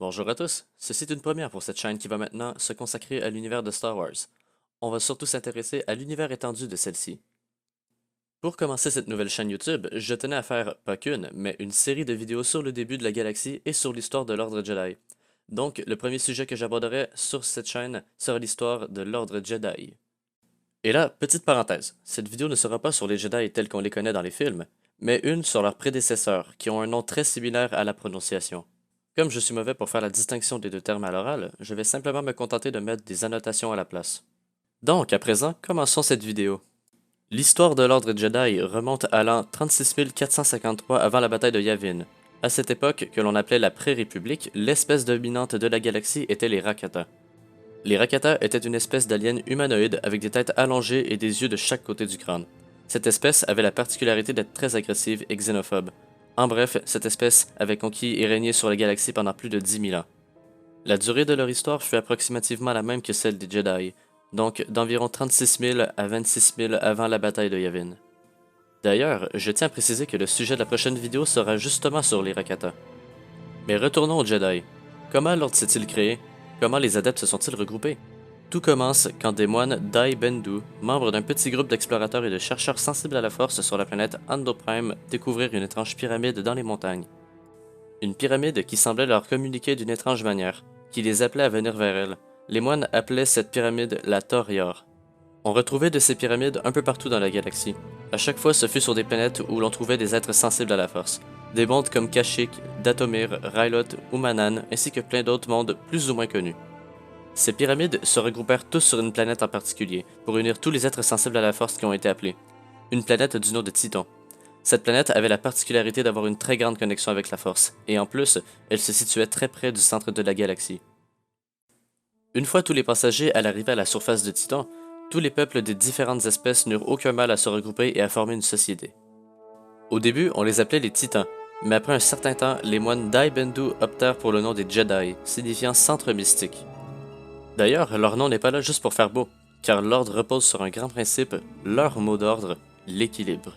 Bonjour à tous, ceci est une première pour cette chaîne qui va maintenant se consacrer à l'univers de Star Wars. On va surtout s'intéresser à l'univers étendu de celle-ci. Pour commencer cette nouvelle chaîne YouTube, je tenais à faire pas qu'une, mais une série de vidéos sur le début de la galaxie et sur l'histoire de l'Ordre Jedi. Donc, le premier sujet que j'aborderai sur cette chaîne sera l'histoire de l'Ordre Jedi. Et là, petite parenthèse, cette vidéo ne sera pas sur les Jedi tels qu'on les connaît dans les films, mais une sur leurs prédécesseurs, qui ont un nom très similaire à la prononciation. Comme je suis mauvais pour faire la distinction des deux termes à l'oral, je vais simplement me contenter de mettre des annotations à la place. Donc, à présent, commençons cette vidéo. L'histoire de l'Ordre Jedi remonte à l'an 36 453 avant la bataille de Yavin. À cette époque, que l'on appelait la Pré-République, l'espèce dominante de la galaxie était les Rakata. Les Rakata étaient une espèce d'aliens humanoïdes avec des têtes allongées et des yeux de chaque côté du crâne. Cette espèce avait la particularité d'être très agressive et xénophobe. En bref, cette espèce avait conquis et régné sur la galaxie pendant plus de 10 000 ans. La durée de leur histoire fut approximativement la même que celle des Jedi, donc d'environ 36 000 à 26 000 avant la bataille de Yavin. D'ailleurs, je tiens à préciser que le sujet de la prochaine vidéo sera justement sur les Rakata. Mais retournons aux Jedi. Comment l'ordre s'est-il créé? Comment les adeptes se sont-ils regroupés? Tout commence quand des moines Dai Bendu, membres d'un petit groupe d'explorateurs et de chercheurs sensibles à la force sur la planète Endoprime, découvrirent une étrange pyramide dans les montagnes. Une pyramide qui semblait leur communiquer d'une étrange manière, qui les appelait à venir vers elle. Les moines appelaient cette pyramide la Tor-Yor. On retrouvait de ces pyramides un peu partout dans la galaxie. À chaque fois, ce fut sur des planètes où l'on trouvait des êtres sensibles à la force. Des mondes comme Kashyyyk, Dathomir, Ryloth ou Manaan, ainsi que plein d'autres mondes plus ou moins connus. Ces pyramides se regroupèrent tous sur une planète en particulier, pour unir tous les êtres sensibles à la force qui ont été appelés. Une planète du nom de Titon. Cette planète avait la particularité d'avoir une très grande connexion avec la force, et en plus, elle se situait très près du centre de la galaxie. Une fois tous les passagers à l'arrivée à la surface de Titon, tous les peuples des différentes espèces n'eurent aucun mal à se regrouper et à former une société. Au début, on les appelait les Titans, mais après un certain temps, les moines Dai Bendu optèrent pour le nom des Jedi, signifiant centre mystique. D'ailleurs, leur nom n'est pas là juste pour faire beau, car l'ordre repose sur un grand principe, leur mot d'ordre, l'équilibre.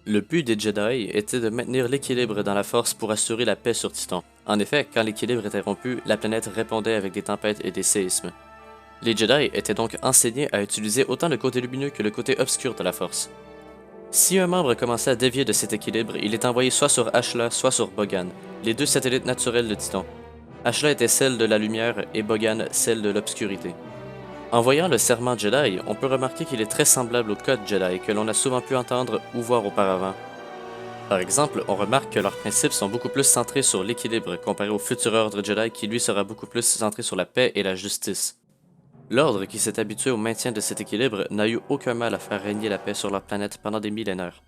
Le but des Jedi était de maintenir l'équilibre dans la force pour assurer la paix sur Titon. En effet, quand l'équilibre était rompu, la planète répondait avec des tempêtes et des séismes. Les Jedi étaient donc enseignés à utiliser autant le côté lumineux que le côté obscur de la force. Si un membre commençait à dévier de cet équilibre, il est envoyé soit sur Ashla, soit sur Bogan, les deux satellites naturels de Titon. Ashla était celle de la lumière et Bogan celle de l'obscurité. En voyant le serment Jedi, on peut remarquer qu'il est très semblable au code Jedi que l'on a souvent pu entendre ou voir auparavant. Par exemple, on remarque que leurs principes sont beaucoup plus centrés sur l'équilibre comparé au futur ordre Jedi qui lui sera beaucoup plus centré sur la paix et la justice. L'ordre qui s'est habitué au maintien de cet équilibre n'a eu aucun mal à faire régner la paix sur leur planète pendant des millénaires.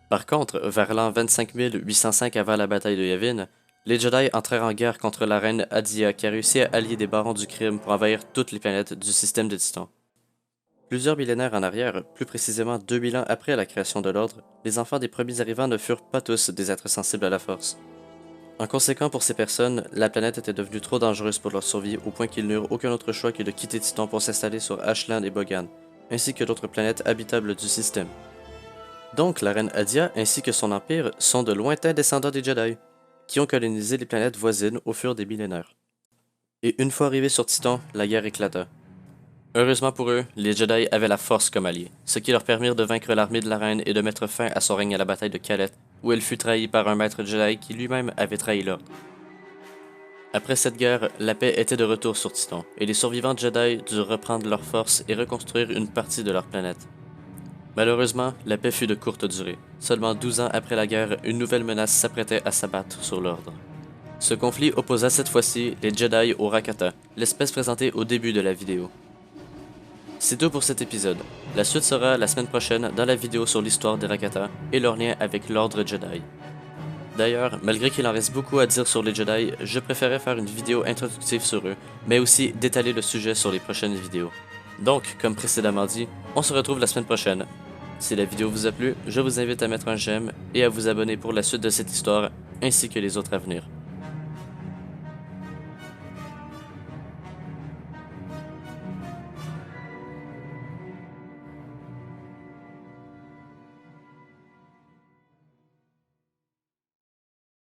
Par contre, vers l'an 25 805 avant la bataille de Yavin, les Jedi entrèrent en guerre contre la reine Adia qui a réussi à allier des barons du crime pour envahir toutes les planètes du système de Titan. Plusieurs millénaires en arrière, plus précisément 2000 ans après la création de l'ordre, les enfants des premiers arrivants ne furent pas tous des êtres sensibles à la force. En conséquent, pour ces personnes, la planète était devenue trop dangereuse pour leur survie au point qu'ils n'eurent aucun autre choix que de quitter Titan pour s'installer sur Ashland et Bogan, ainsi que d'autres planètes habitables du système. Donc la reine Adia ainsi que son empire sont de lointains descendants des Jedi, qui ont colonisé les planètes voisines au fur des millénaires. Et une fois arrivés sur Titan, la guerre éclata. Heureusement pour eux, les Jedi avaient la force comme alliés, ce qui leur permirent de vaincre l'armée de la reine et de mettre fin à son règne à la bataille de Kalet, où elle fut trahie par un maître Jedi qui lui-même avait trahi l'ordre. Après cette guerre, la paix était de retour sur Titan, et les survivants Jedi durent reprendre leurs forces et reconstruire une partie de leur planète. Malheureusement, la paix fut de courte durée. Seulement 12 ans après la guerre, une nouvelle menace s'apprêtait à s'abattre sur l'ordre. Ce conflit opposa cette fois-ci les Jedi aux Rakata, l'espèce présentée au début de la vidéo. C'est tout pour cet épisode. La suite sera la semaine prochaine dans la vidéo sur l'histoire des Rakata et leur lien avec l'ordre Jedi. D'ailleurs, malgré qu'il en reste beaucoup à dire sur les Jedi, je préférais faire une vidéo introductive sur eux, mais aussi d'étaler le sujet sur les prochaines vidéos. Donc, comme précédemment dit, on se retrouve la semaine prochaine. Si la vidéo vous a plu, je vous invite à mettre un j'aime et à vous abonner pour la suite de cette histoire, ainsi que les autres à venir.